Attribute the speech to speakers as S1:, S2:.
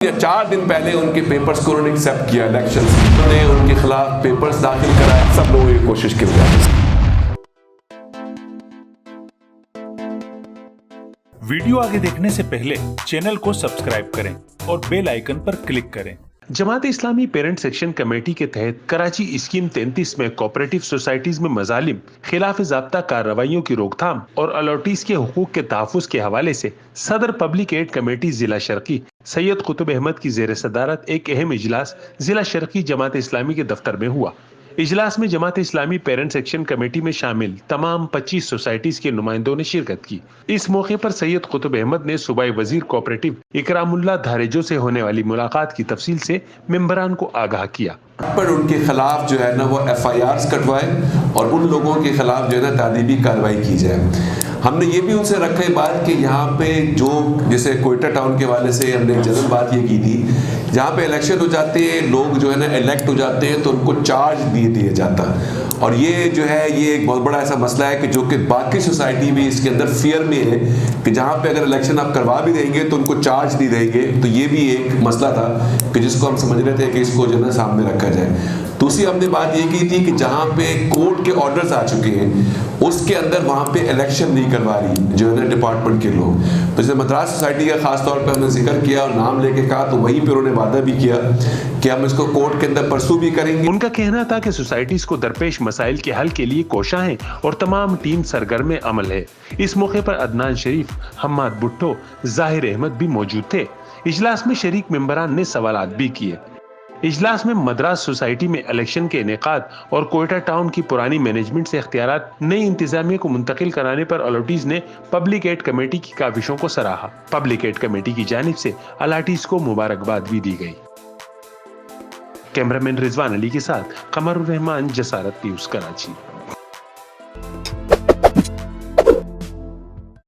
S1: یا 4 دن پہلے ان کے پیپرز کو انہوں نے ایکسیپٹ کیا الیکشن، انہوں نے ان کے خلاف پیپرز داخل کرائے، سب لوگوں کی کوشش کی جائے۔
S2: ویڈیو آگے دیکھنے سے پہلے چینل کو سبسکرائب کریں اور بیل آئیکن پر کلک کریں۔
S3: Jamaat Islami parent section committee کے تحت کراچی اسکیم 33 میں کوآپریٹیو سوسائٹیز میں مظالم، خلاف ضابطہ کارروائیوں کی روک تھام اور الاٹیز کے حقوق کے تحفظ کے حوالے سے صدر پبلک ایڈ کمیٹی ضلع شرقی سید قطب احمد کی زیر صدارت ایک اہم اجلاس ضلع شرقی جماعت اسلامی کے دفتر میں ہوا۔ اجلاس میں Jamaat Islami parent section committee میں شامل تمام 25 سوسائٹیز کے نمائندوں نے شرکت کی۔ اس موقع پر سید قطب احمد نے صوبائی وزیر کوآپریٹیو اکرام اللہ دھاریجو سے ہونے والی ملاقات کی تفصیل سے ممبران کو آگاہ کیا۔
S1: پر ان کے خلاف جو ہے نا وہ FIRs کٹوائے اور ان لوگوں کے خلاف جو ہے نا تعدیبی کارروائی کی جائے۔ ہم نے یہ بھی ان سے رکھا بات کہ یہاں پہ جو جیسے کوئٹہ ٹاؤن کے حوالے سے ہم نے جنرل بات یہ کی تھی، جہاں پہ الیکشن ہو جاتے ہیں، لوگ جو ہے نا الیکٹ ہو جاتے ہیں تو ان کو چارج دیا جاتا، اور یہ جو ہے یہ ایک بہت بڑا ایسا مسئلہ ہے کہ جو کہ باقی سوسائٹی بھی اس کے اندر فیئر میں ہے کہ جہاں پہ اگر الیکشن آپ کروا بھی دیں گے تو ان کو چارج نہیں دیں گے، تو یہ بھی ایک مسئلہ تھا کہ جس کو ہم سمجھ رہے تھے کہ اس کو جو ہے نا سامنے رکھا جائے۔ دوسری ہم نے بات یہ کی تھی کہ جہاں پہ کورٹ کے آرڈرز آ چکے ہیں اس کے اندر وہاں پہ الیکشن نہیں کروا رہی جو ہے نا ڈپارٹمنٹ کے لوگ، تو جیسے مدراس سوسائٹی کا خاص طور پہ ہم نے ذکر کیا اور نام لے کے کہا، تو وہیں پہ انہوں نے وعدہ بھی کیا کہ ہم اس کو کورٹ کے اندر پرسو بھی کریں گے۔
S3: ان کا کہنا تھا کہ سوسائٹیز کو درپیش مسائل کے حل کے لیے کوشاں ہیں اور تمام ٹیم سرگرم عمل ہے۔ اس موقع پر عدنان شریف، حماد بھٹو، ظاہر احمد بھی موجود تھے۔ اجلاس میں شریک ممبران نے سوالات بھی کیے۔ اجلاس میں مدراس سوسائٹی میں الیکشن کے انعقاد اور کوئٹہ ٹاؤن کی پرانی مینجمنٹ سے اختیارات نئی انتظامیہ کو منتقل کرانے پر الاٹیز نے پبلک ایڈ کمیٹی کی کاوشوں کو سراہا۔ پبلک ایڈ کمیٹی کی جانب سے الاٹیز کو مبارکباد بھی دی گئی۔ کیمرہ مین رضوان علی کے ساتھ قمر الرحمان، جسارت نیوز، کراچی۔